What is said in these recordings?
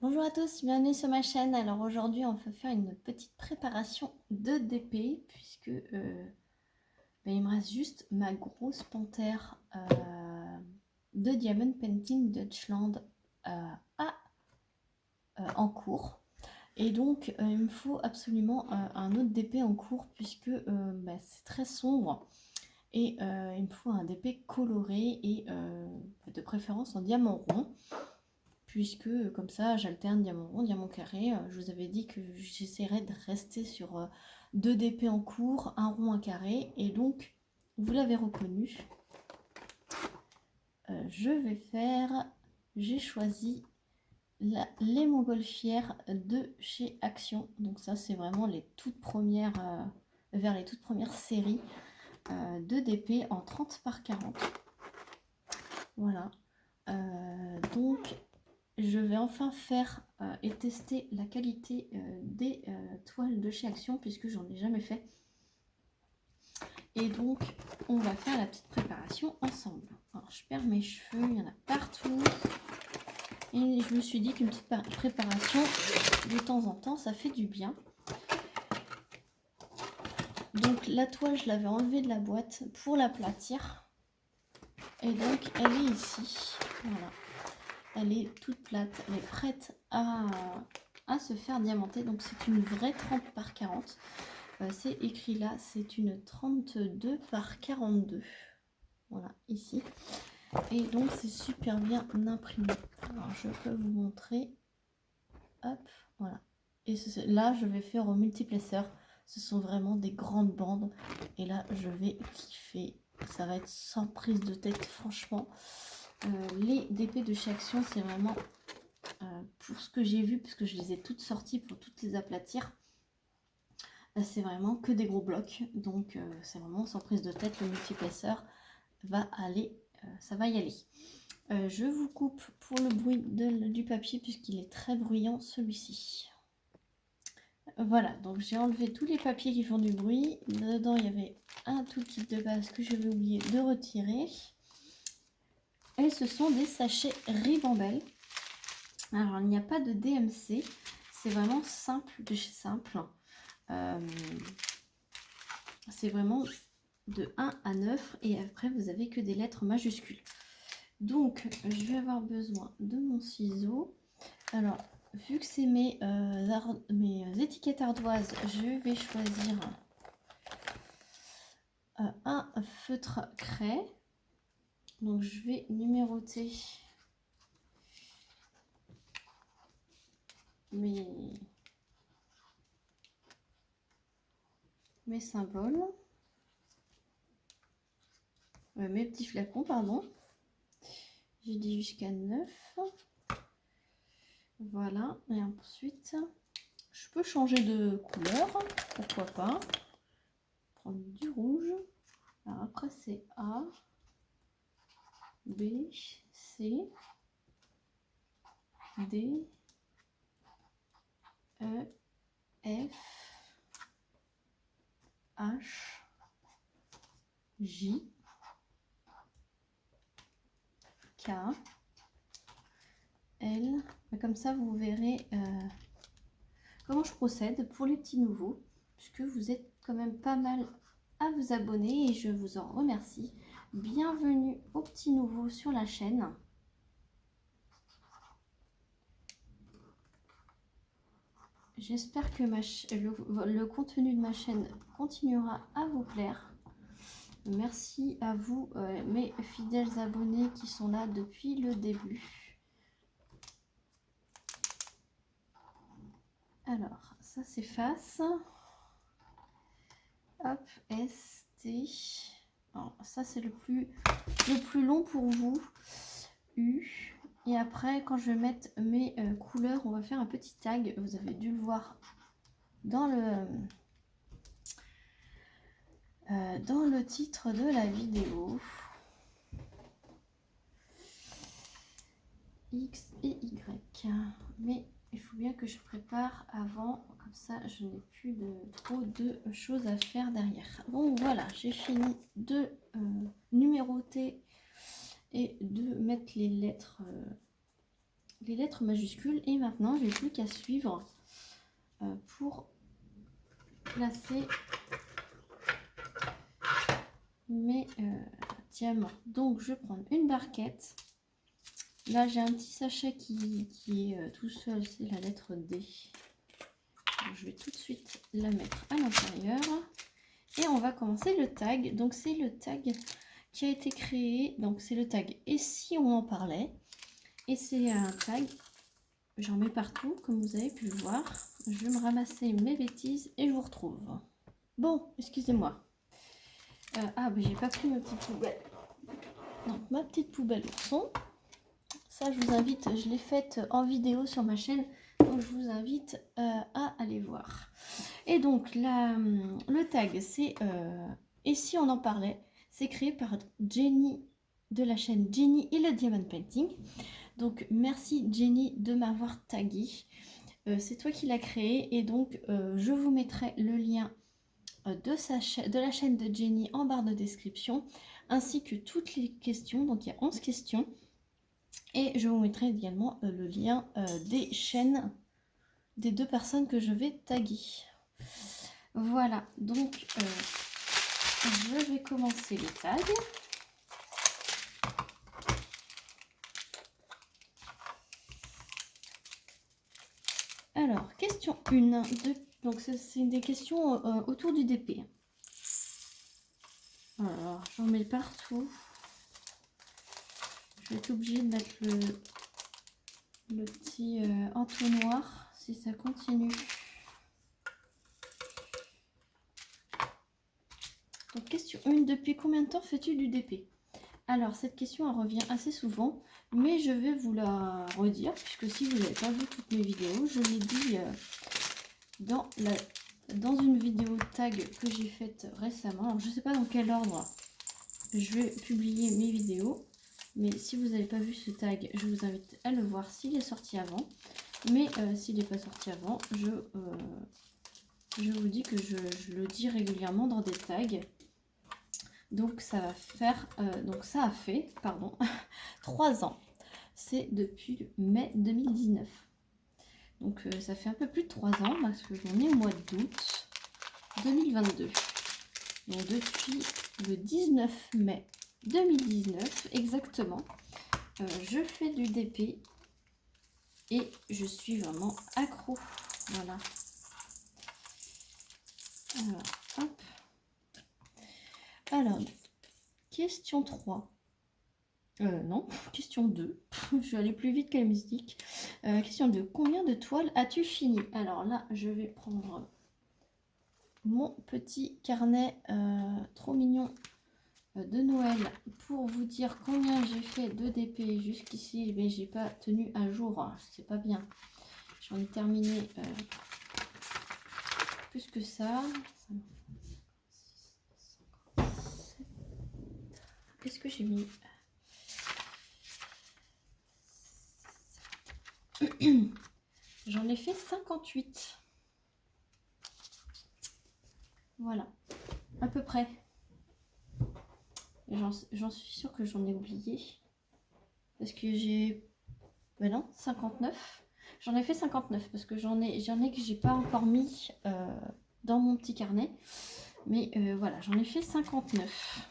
Bonjour à tous, bienvenue sur ma chaîne. Alors aujourd'hui on va faire une petite préparation de DP puisque il me reste juste ma grosse panthère de Diamond Painting Dutchland en cours. Et donc il me faut absolument un autre DP en cours puisque c'est très sombre. Et il me faut un DP coloré et de préférence en diamant rond. Puisque comme ça j'alterne diamant rond, diamant carré. Je vous avais dit que j'essaierais de rester sur 2 DP en cours, un rond, un carré. Et donc, vous l'avez reconnu, j'ai choisi les montgolfières de chez Action. Donc ça c'est vraiment les toutes premières, vers les toutes premières séries de DP en 30 par 40. Voilà. Donc je vais enfin faire et tester la qualité des toiles de chez Action puisque j'en ai jamais fait. Et donc on va faire la petite préparation ensemble. Alors je perds mes cheveux, il y en a partout. Et je me suis dit qu'une petite préparation de temps en temps ça fait du bien. Donc la toile je l'avais enlevée de la boîte pour l'aplatir. Et donc elle est ici. Voilà. Elle est toute plate, elle est prête à se faire diamanter. Donc c'est une vraie 30 par 40. C'est écrit là, c'est une 32 par 42. Voilà, ici. Et donc c'est super bien imprimé. Alors je peux vous montrer. Hop, voilà. Et là je vais faire au multiplesseur. Ce sont vraiment des grandes bandes. Et là je vais kiffer. Ça va être sans prise de tête, franchement. Les DP de chez Action, c'est vraiment pour ce que j'ai vu, puisque je les ai toutes sorties pour toutes les aplatir. C'est vraiment que des gros blocs, donc c'est vraiment sans prise de tête. Le multiplesseur va aller, ça va y aller. Je vous coupe pour le bruit du papier puisqu'il est très bruyant celui-ci. Voilà, donc j'ai enlevé tous les papiers qui font du bruit. Dedans il y avait un tout kit de base que je vais oublier de retirer. Et ce sont des sachets Ribambelle. Alors il n'y a pas de DMC, c'est vraiment simple de chez simple. C'est vraiment de 1 à 9 et après vous avez que des lettres majuscules. Donc je vais avoir besoin de mon ciseau. Alors vu que c'est mes étiquettes ardoises, je vais choisir un feutre craie. Donc je vais numéroter mes symboles, mes petits flacons, pardon. J'ai dit jusqu'à 9. Voilà, et ensuite je peux changer de couleur, pourquoi pas. Prendre du rouge. Alors après c'est A, B, C, D, E, F, H, J, K, L. Comme ça vous verrez comment je procède pour les petits nouveaux, puisque vous êtes quand même pas mal à vous abonner et je vous en remercie. Bienvenue aux petits nouveaux sur la chaîne. J'espère que le contenu de ma chaîne continuera à vous plaire. Merci à vous, mes fidèles abonnés qui sont là depuis le début. Alors, ça s'efface. Hop, S, T. Alors, ça c'est le plus long pour vous. U. Et après, quand je vais mettre mes couleurs, on va faire un petit tag. Vous avez dû le voir dans le titre de la vidéo. X et Y. Mais il faut bien que je prépare avant, comme ça je n'ai plus trop de choses à faire derrière. Bon voilà, j'ai fini de numéroter et de mettre les lettres les lettres majuscules. Et maintenant, je n'ai plus qu'à suivre pour placer mes diamants. Donc, je vais prendre une barquette. Là, j'ai un petit sachet qui est tout seul, c'est la lettre D. Donc, je vais tout de suite la mettre à l'intérieur. Et on va commencer le tag. Donc, c'est le tag qui a été créé. Donc, c'est le tag « Et si on en parlait ?» Et c'est un tag, j'en mets partout, comme vous avez pu le voir. Je vais me ramasser mes bêtises et je vous retrouve. Bon, excusez-moi. Ah, mais j'ai pas pris ma petite poubelle. Donc, ma petite poubelle ourson. Ça, je vous invite, je l'ai faite en vidéo sur ma chaîne. Donc, je vous invite à aller voir. Et donc, le tag, c'est « Et si on en parlait ?» C'est créé par Jenny de la chaîne Jenny et le Diamond Painting. Donc, merci Jenny de m'avoir tagué. C'est toi qui l'as créé. Et donc, je vous mettrai le lien de la chaîne de Jenny en barre de description, ainsi que toutes les questions. Donc, il y a 11 questions. Et je vous mettrai également le lien des chaînes des 2 personnes que je vais taguer. Voilà, donc je vais commencer le tag. Alors, question 1. Donc, c'est des questions autour du DP. Alors, j'en mets partout. Je vais être obligée de mettre le petit entonnoir si ça continue. Donc, question 1. Depuis combien de temps fais-tu du DP? Alors, cette question elle revient assez souvent, mais je vais vous la redire, puisque si vous n'avez pas vu toutes mes vidéos, je l'ai dit dans une vidéo tag que j'ai faite récemment. Alors, je ne sais pas dans quel ordre je vais publier mes vidéos, mais si vous n'avez pas vu ce tag, je vous invite à le voir s'il est sorti avant. Mais s'il n'est pas sorti avant, je vous dis que je le dis régulièrement dans des tags. Donc ça va faire, donc ça a fait, pardon, 3 ans. C'est depuis mai 2019. Donc ça fait un peu plus de 3 ans parce que j'en ai au mois d'août 2022. Donc depuis le 19 mai 2019 exactement, je fais du DP et je suis vraiment accro. Voilà. Alors, hop. Alors, question 3. Non, question 2. Je vais aller plus vite que la musique. Question 2. Combien de toiles as-tu fini? Alors là, je vais prendre mon petit carnet trop mignon de Noël pour vous dire combien j'ai fait de DP jusqu'ici. Mais j'ai pas tenu à jour. C'est pas bien. J'en ai terminé plus que ça. Qu'est-ce que j'ai mis? J'en ai fait 58. Voilà, à peu près. J'en suis sûre que j'en ai oublié. Parce que j'ai... Ben non, 59. J'en ai fait 59 parce que j'en ai que j'ai pas encore mis dans mon petit carnet. Mais voilà, j'en ai fait 59.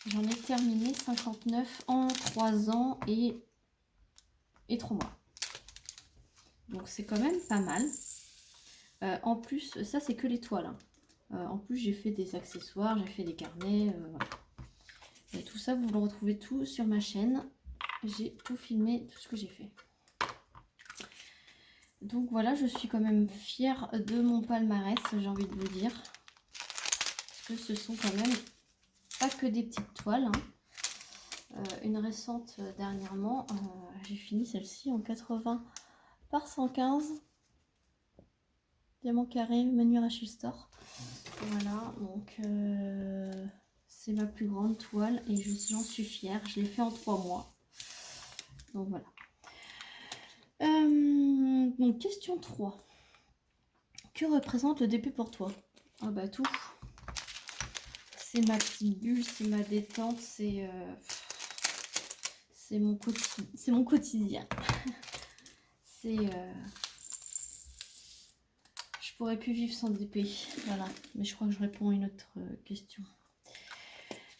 J'en ai terminé 59 en 3 ans et 3 mois. Donc c'est quand même pas mal. En plus, ça c'est que les toiles. Hein. En plus, j'ai fait des accessoires, j'ai fait des carnets. Voilà. Et tout ça, vous le retrouvez tout sur ma chaîne. J'ai tout filmé, tout ce que j'ai fait. Donc voilà, je suis quand même fière de mon palmarès, j'ai envie de vous dire. Parce que ce sont quand même pas que des petites toiles. Hein. Une récente dernièrement, j'ai fini celle-ci en 80 par 115. Diamant carré, Manu Rachel Store. Voilà, donc c'est ma plus grande toile et j'en suis fière. Je l'ai fait en 3 mois. Donc voilà. Donc question 3. Que représente le DP pour toi? Ah bah tout. C'est ma petite bulle, c'est ma détente, c'est c'est mon quotidien. C'est... Je pourrais plus vivre sans DP. Voilà. Mais je crois que je réponds à une autre question.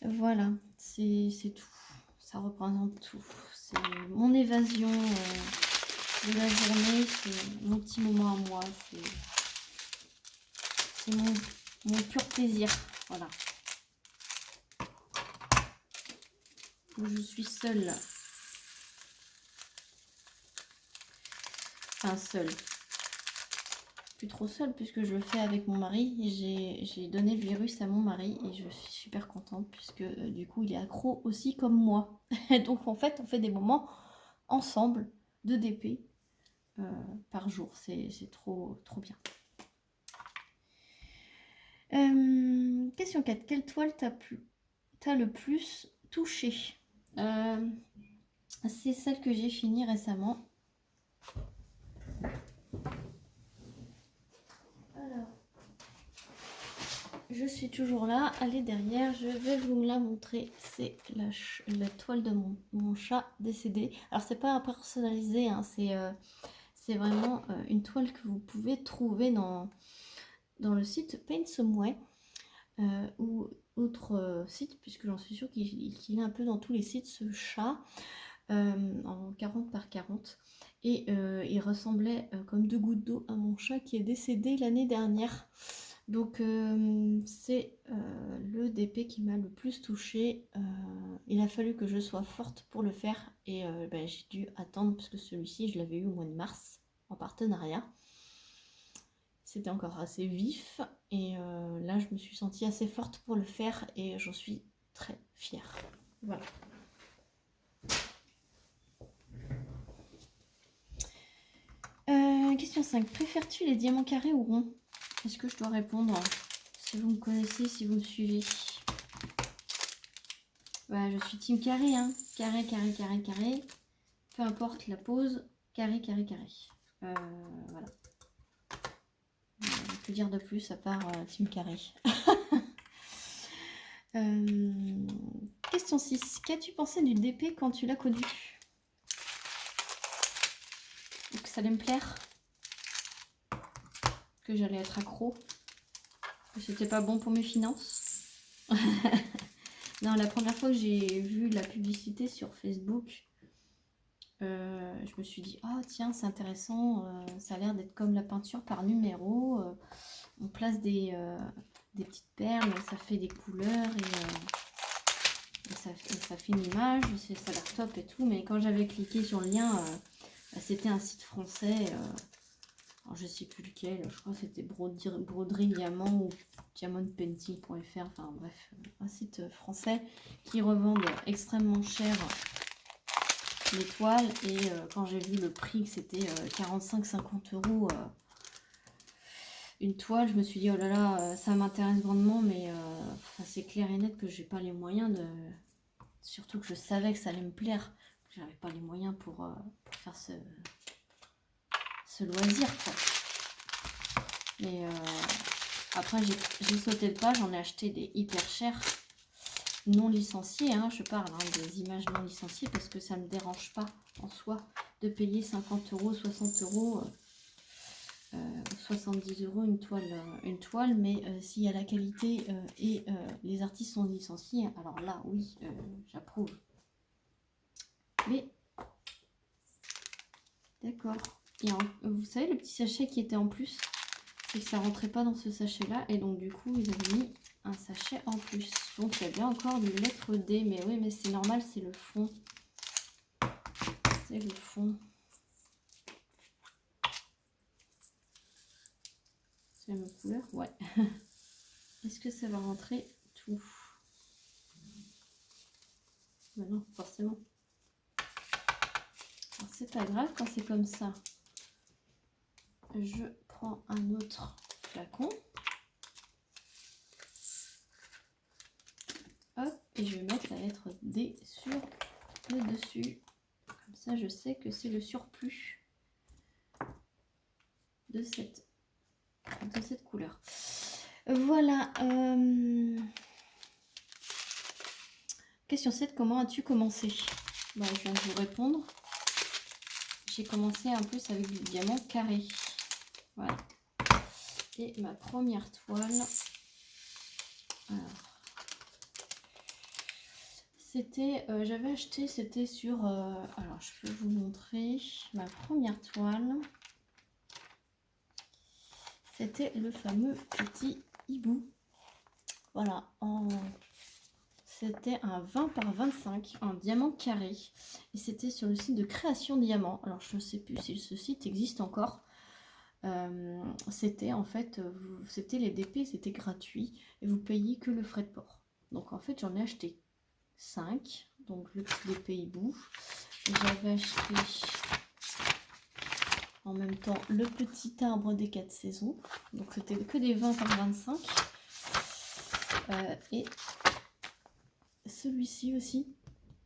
Voilà. C'est tout. Ça représente tout. C'est mon évasion de la journée. C'est mon petit moment à moi. C'est mon pur plaisir. Voilà. Je suis seule. Enfin, seule. Plus trop seule puisque je le fais avec mon mari. J'ai donné le virus à mon mari et je suis super contente puisque du coup il est accro aussi comme moi. Donc en fait on fait des moments ensemble de DP par jour. C'est trop bien. Question 4. Quelle toile t'as le plus touché? C'est celle que j'ai finie récemment. Alors, je suis toujours là. Allez derrière, je vais vous la montrer. C'est la toile de mon chat décédé. Alors, c'est pas personnalisé, hein, c'est vraiment une toile que vous pouvez trouver dans le site Paint Somewhere ou autre site, puisque j'en suis sûre qu'il est un peu dans tous les sites, ce chat. En 40 par 40 et il ressemblait comme deux gouttes d'eau à mon chat qui est décédé l'année dernière. Donc c'est le DP qui m'a le plus touchée. Il a fallu que je sois forte pour le faire et j'ai dû attendre parce que celui-ci je l'avais eu au mois de mars en partenariat. C'était encore assez vif et là je me suis sentie assez forte pour le faire et j'en suis très fière. Voilà. Question 5. Préfères-tu les diamants carrés ou ronds? Est-ce que je dois répondre? Si vous me connaissez, si vous me suivez. Voilà, je suis team carré, hein. Carré, carré, carré, carré. Peu importe la pose. Carré, carré, carré. Voilà. Que dire de plus à part team carré. Question 6. Qu'as-tu pensé du DP quand tu l'as connu? Que ça allait me plaire? Que j'allais être accro? Que c'était pas bon pour mes finances? Non, la première fois que j'ai vu la publicité sur Facebook, je me suis dit, oh tiens, c'est intéressant, ça a l'air d'être comme la peinture par numéro. On place des petites perles, ça fait des couleurs et ça fait une image, ça a l'air top et tout. Mais quand j'avais cliqué sur le lien, c'était un site français, alors je sais plus lequel, je crois que c'était Broderie Diamant ou diamondpainting.fr, enfin bref, un site français qui revendent extrêmement cher les toiles. Et quand j'ai vu le prix, que c'était 45-50 € une toile, je me suis dit oh là là, ça m'intéresse grandement, mais c'est clair et net que j'ai pas les moyens de... Surtout que je savais que ça allait me plaire, j'avais pas les moyens pour faire ce loisir, quoi. Mais après j'ai sauté le pas, j'en ai acheté des hyper chers, non licenciés, hein, je parle des images non licenciées, parce que ça me dérange pas en soi de payer 50 €, 60 €, 70 € une toile, mais s'il y a la qualité et les artistes sont licenciés, alors là oui, j'approuve. Mais d'accord. Et vous savez le petit sachet qui était en plus, c'est que ça rentrait pas dans ce sachet là, et donc du coup ils avaient mis un sachet en plus. Donc il y a bien encore des lettres D, mais oui, mais c'est normal, c'est le fond. C'est le fond. C'est la même couleur, ouais. Est-ce que ça va rentrer tout? Ben non, forcément. Alors c'est pas grave quand c'est comme ça. Je prends un autre flacon. Hop, et je vais mettre la lettre D sur le dessus. Comme ça, je sais que c'est le surplus de cette couleur. Voilà. Question 7. Comment as-tu commencé? Bah, je viens de vous répondre. J'ai commencé en plus avec du diamant carré. Voilà. Et ma première toile. C'était, j'avais acheté, c'était sur... alors, je peux vous montrer ma première toile. C'était le fameux petit hibou. Voilà, c'était un 20 par 25 en diamant carré. Et c'était sur le site de Création Diamant. Alors, je ne sais plus si ce site existe encore. C'était en fait, c'était les DP, c'était gratuit. Et vous payez que le frais de port. Donc, en fait, j'en ai acheté 5. Donc, le petit DP hibou. J'avais acheté en même temps le petit arbre des 4 saisons. Donc, c'était que des 20 par 25. Et celui-ci aussi.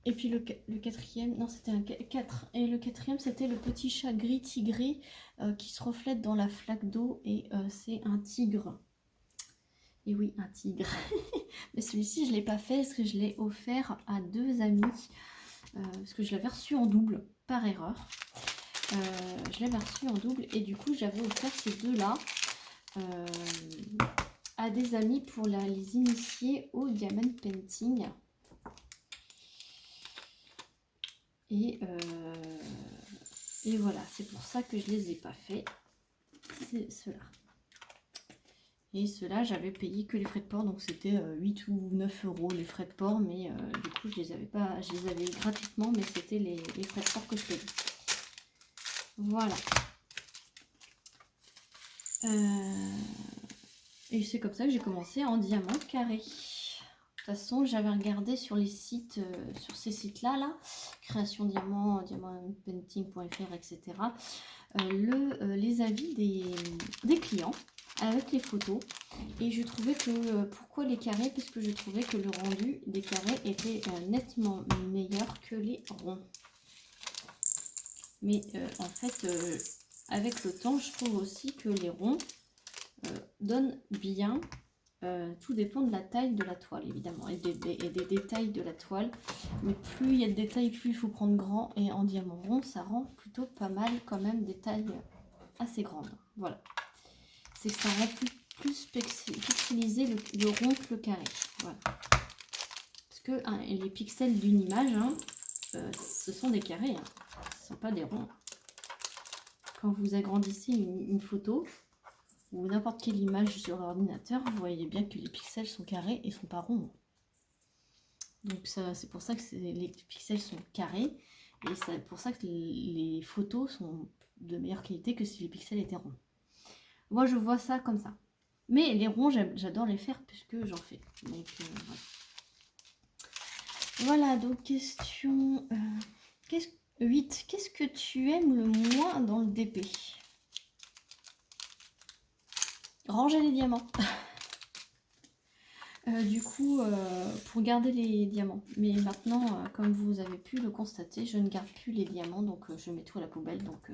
Et puis le quatrième, non c'était un 4. Et le quatrième c'était le petit chat gris tigré qui se reflète dans la flaque d'eau. Et c'est un tigre. Et oui, un tigre. Mais celui-ci je ne l'ai pas fait parce que je l'ai offert à 2 amis. Parce que je l'avais reçu en double par erreur. Je l'avais reçu en double et du coup j'avais offert ces deux-là. À des amis pour les initier au diamond painting. Et voilà, c'est pour ça que je les ai pas fait. C'est ceux-là. Et ceux-là, j'avais payé que les frais de port, donc c'était 8 ou 9 euros les frais de port, mais du coup, je les avais pas, je les avais gratuitement, mais c'était les frais de port que je payais. Voilà. Et c'est comme ça que j'ai commencé en diamant carré. De toute façon, j'avais regardé sur les sites, sur ces sites-là, Création Diamant, diamantpainting.fr, etc. Les avis des clients avec les photos. Et je trouvais que, pourquoi les carrés? Parce que je trouvais que le rendu des carrés était nettement meilleur que les ronds. Mais en fait, avec le temps, je trouve aussi que les ronds donnent bien. Tout dépend de la taille de la toile, évidemment, et des détails de la toile. Mais plus il y a de détails, plus il faut prendre grand. Et en diamant rond, ça rend plutôt pas mal quand même des tailles assez grandes. Voilà. C'est que ça rend plus pixelisé le rond que le carré. Voilà. Parce que les pixels d'une image, ce sont des carrés. Ce ne sont pas des ronds. Quand vous agrandissez une photo, ou n'importe quelle image sur l'ordinateur, vous voyez bien que les pixels sont carrés et ne sont pas ronds. Donc c'est pour ça que les pixels sont carrés, et c'est pour ça que les photos sont de meilleure qualité que si les pixels étaient ronds. Moi je vois ça comme ça. Mais les ronds, j'adore les faire puisque j'en fais. Donc voilà, donc question 8. Qu'est-ce que tu aimes le moins dans le DP? Ranger les diamants. Du coup, pour garder les diamants. Mais maintenant, comme vous avez pu le constater, je ne garde plus les diamants, donc je mets tout à la poubelle. Donc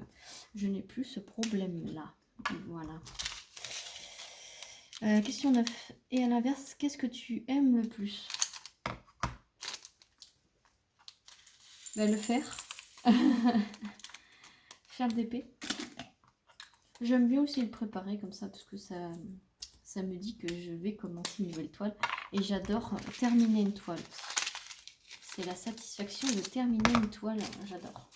je n'ai plus ce problème-là. Voilà. Question 9. Et à l'inverse, qu'est-ce que tu aimes le plus? Bah, le faire. Faire le DP. J'aime bien aussi le préparer comme ça, parce que ça me dit que je vais commencer une nouvelle toile. Et j'adore terminer une toile. C'est la satisfaction de terminer une toile, j'adore.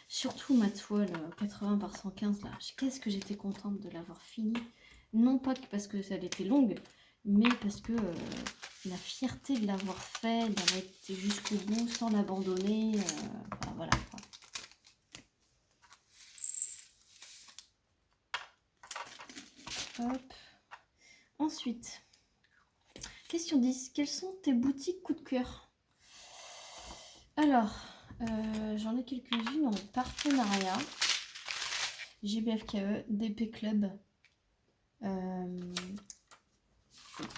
Surtout ma toile 80 par 115 là, qu'est-ce que j'étais contente de l'avoir finie. Non pas parce que ça était longue, mais parce que la fierté de l'avoir fait, d'avoir été jusqu'au bout sans l'abandonner, enfin, voilà quoi. Hop. Ensuite, question 10. Quelles sont tes boutiques coup de cœur? Alors, j'en ai quelques-unes en partenariat. GBFKE, DP Club,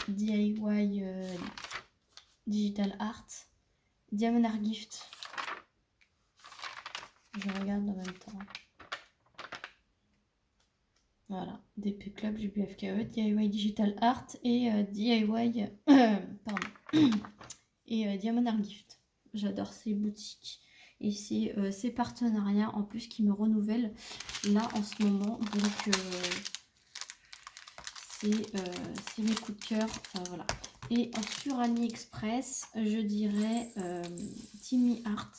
DIY Digital Art, Diamond Art Gift. Je regarde en même temps. Voilà, DP Club, GBFKE, DIY Digital Art et DIY pardon, et Diamond Art Gift. J'adore ces boutiques et ces partenariats en plus qui me renouvellent là en ce moment. Donc c'est mes coups de cœur. Voilà. Et sur AliExpress, je dirais Timmy Art.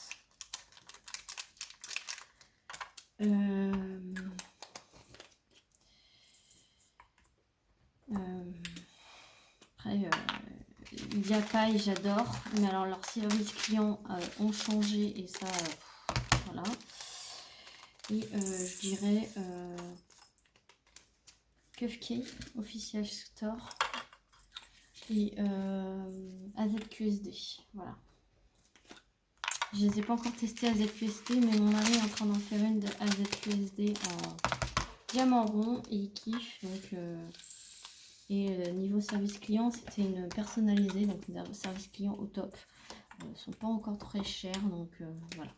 Après, Yakai, j'adore. Mais alors, leurs services clients ont changé et ça, voilà. Et je dirais Kufkey, Official Store. Et AZQSD. Voilà. Je ne les ai pas encore testés AZQSD, mais mon mari est en train d'en faire une de AZQSD en diamant rond et il kiffe. Donc, niveau service client, c'était une personnalisée, donc un service client au top. Ils ne sont pas encore très chers, donc voilà.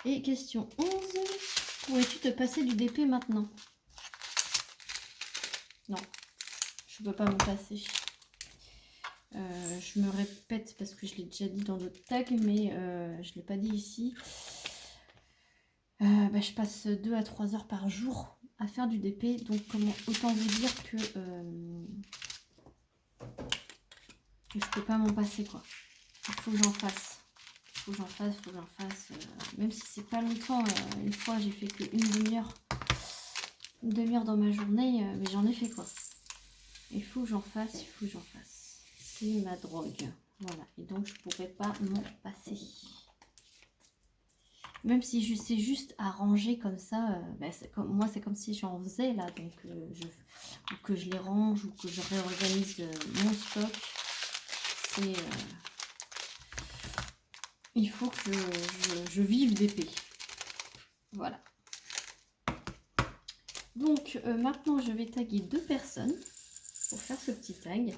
Et question 11. Pourrais-tu te passer du DP maintenant? Non, je ne peux pas me passer. Je me répète parce que je l'ai déjà dit dans d'autres tags, mais je ne l'ai pas dit ici. Je passe 2 à 3 heures par jour à faire du DP, donc autant vous dire que je peux pas m'en passer, quoi. Il faut que j'en fasse. Faut que j'en fasse. Même si c'est pas longtemps, une fois j'ai fait que une demi-heure dans ma journée, mais j'en ai fait, quoi. Il faut que j'en fasse, C'est ma drogue. Voilà. Et donc je pourrais pas m'en passer. Même si je sais juste arranger comme ça, moi c'est comme si j'en faisais là, donc ou que je les range ou que je réorganise mon stock. Il faut que je vive d'épée. Voilà. Donc maintenant je vais taguer 2 personnes pour faire ce petit tag.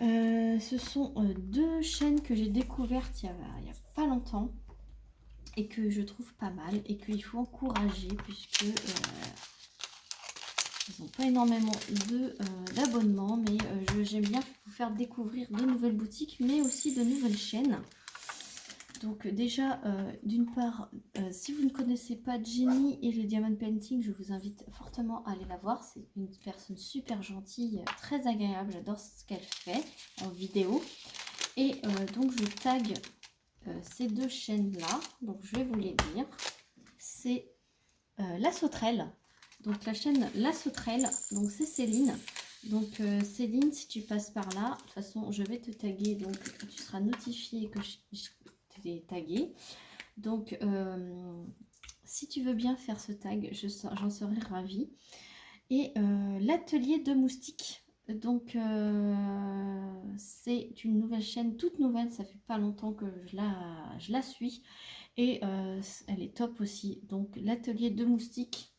Ce sont 2 chaînes que j'ai découvertes il y a pas longtemps. Et que je trouve pas mal et qu'il faut encourager puisque ils n'ont pas énormément d'abonnements, mais j'aime bien vous faire découvrir de nouvelles boutiques mais aussi de nouvelles chaînes. Donc déjà d'une part, si vous ne connaissez pas Jenny et le Diamond Painting, je vous invite fortement à aller la voir. C'est une personne super gentille, très agréable, j'adore ce qu'elle fait en vidéo. Et donc je tag ces 2 chaînes là, donc je vais vous les dire. C'est La Sauterelle, donc la chaîne La Sauterelle, donc c'est Céline. Donc Céline, si tu passes par là, de toute façon je vais te taguer, donc tu seras notifié que je t'ai tagué. Donc si tu veux bien faire ce tag, j'en serais ravie. Et l'atelier de moustiques. Donc c'est une nouvelle chaîne, toute nouvelle, ça fait pas longtemps que je la suis et elle est top aussi. Donc l'atelier de moustiques.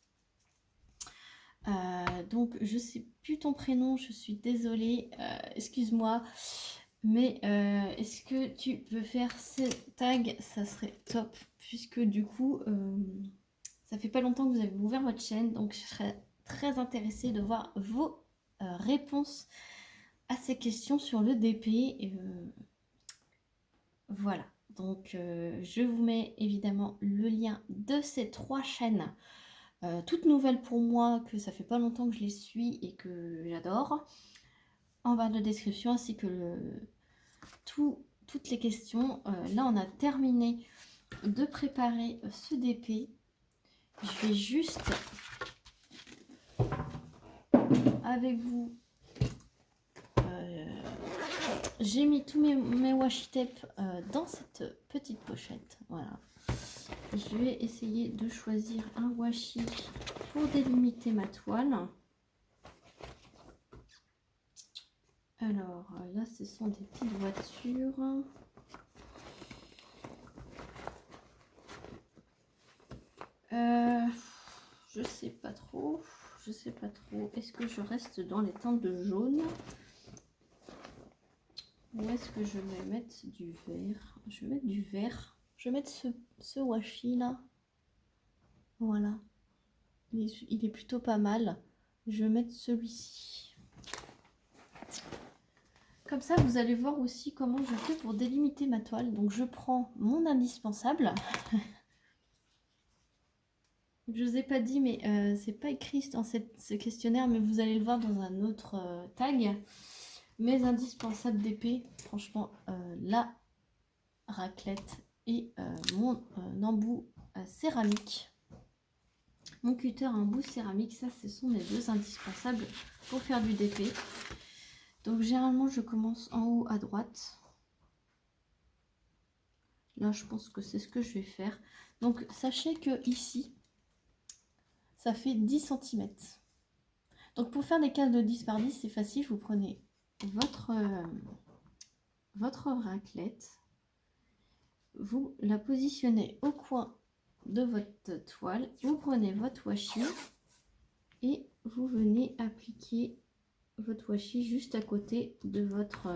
Donc je sais plus ton prénom, je suis désolée, excuse-moi, mais est-ce que tu peux faire ces tags? Ça serait top puisque du coup ça fait pas longtemps que vous avez ouvert votre chaîne, donc je serais très intéressée de voir vos réponses à ces questions sur le DP. Voilà, donc je vous mets évidemment le lien de ces 3 chaînes, toutes nouvelles pour moi, que ça fait pas longtemps que je les suis et que j'adore, en barre de description, ainsi que toutes les questions. Là on a terminé de préparer ce DP. Je vais juste avec vous, j'ai mis tous mes washi tape dans cette petite pochette. Voilà. Je vais essayer de choisir un washi pour délimiter ma toile. Alors là, ce sont des petites voitures. Je sais pas trop. Est-ce que je reste dans les teintes de jaune ou est-ce que je vais mettre du vert? Je vais mettre du vert. Je vais mettre ce washi là. Voilà. Il est plutôt pas mal. Je vais mettre celui-ci. comme ça, vous allez voir aussi comment je fais pour délimiter ma toile. Donc je prends mon indispensable. Je ne vous ai pas dit, mais c'est pas écrit dans ce questionnaire, mais vous allez le voir dans un autre tag. Mes indispensables d'épée, franchement, la raclette et mon embout céramique. Mon cutter en embout céramique, ça, ce sont mes deux indispensables pour faire du DP. Donc généralement, je commence en haut à droite. Là, je pense que c'est ce que je vais faire. Donc sachez que ici, ça fait 10 cm. Donc pour faire des cases de 10 par 10, c'est facile. Vous prenez votre raclette, vous la positionnez au coin de votre toile, vous prenez votre washi et vous venez appliquer votre washi juste à côté de votre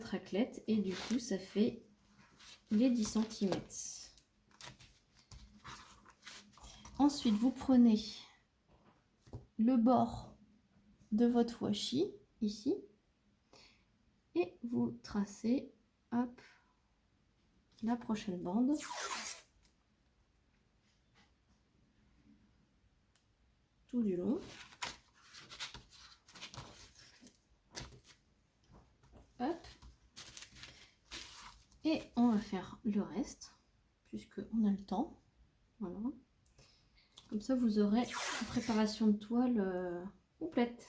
raclette, et du coup ça fait les 10 cm. Ensuite, vous prenez le bord de votre washi ici et vous tracez, hop, la prochaine bande. Tout du long. Hop. Et on va faire le reste, puisque on a le temps. Voilà. Comme ça, vous aurez une préparation de toile complète.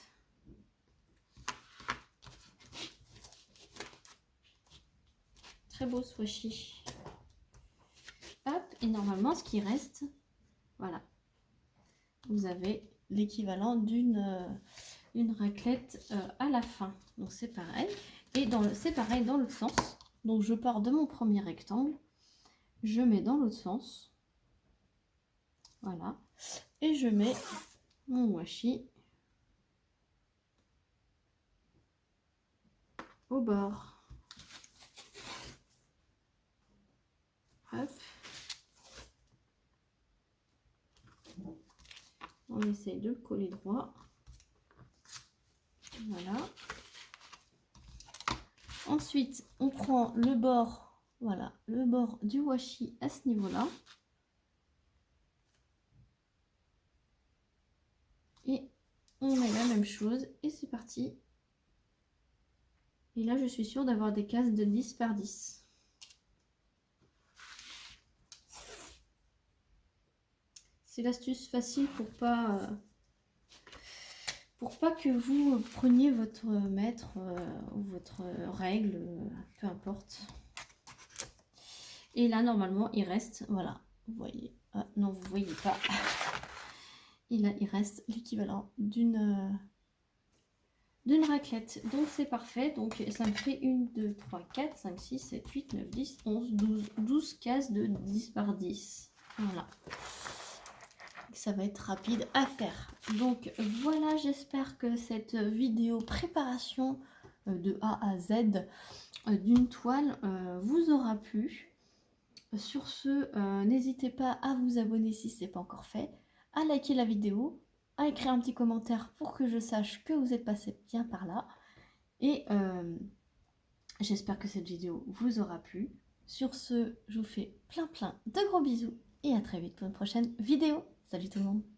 Très beau ce washi. Hop, et normalement, ce qui reste, voilà, vous avez l'équivalent d'une raclette à la fin. Donc c'est pareil. Et c'est pareil dans l'autre sens. Donc je pars de mon premier rectangle, je mets dans l'autre sens. Voilà. Et je mets mon washi au bord. Hop. On essaye de le coller droit. Voilà. Ensuite, on prend le bord, voilà, le bord du washi à ce niveau-là. Et on met la même chose et c'est parti. Et là, je suis sûre d'avoir des cases de 10 par 10. C'est l'astuce facile pour pas que vous preniez votre mètre ou votre règle, peu importe. Et là, normalement, il reste, voilà, vous voyez, ah, non, vous voyez pas. Et là, il reste l'équivalent d'une raclette. Donc, c'est parfait. Donc, ça me fait 1, 2, 3, 4, 5, 6, 7, 8, 9, 10, 11, 12 cases de 10 par 10. Voilà. Ça va être rapide à faire. Donc, voilà, j'espère que cette vidéo préparation de A à Z d'une toile vous aura plu. Sur ce, n'hésitez pas à vous abonner si ce n'est pas encore fait, à liker la vidéo, à écrire un petit commentaire pour que je sache que vous êtes passé bien par là. Et j'espère que cette vidéo vous aura plu. Sur ce, je vous fais plein de gros bisous et à très vite pour une prochaine vidéo. Salut tout le monde!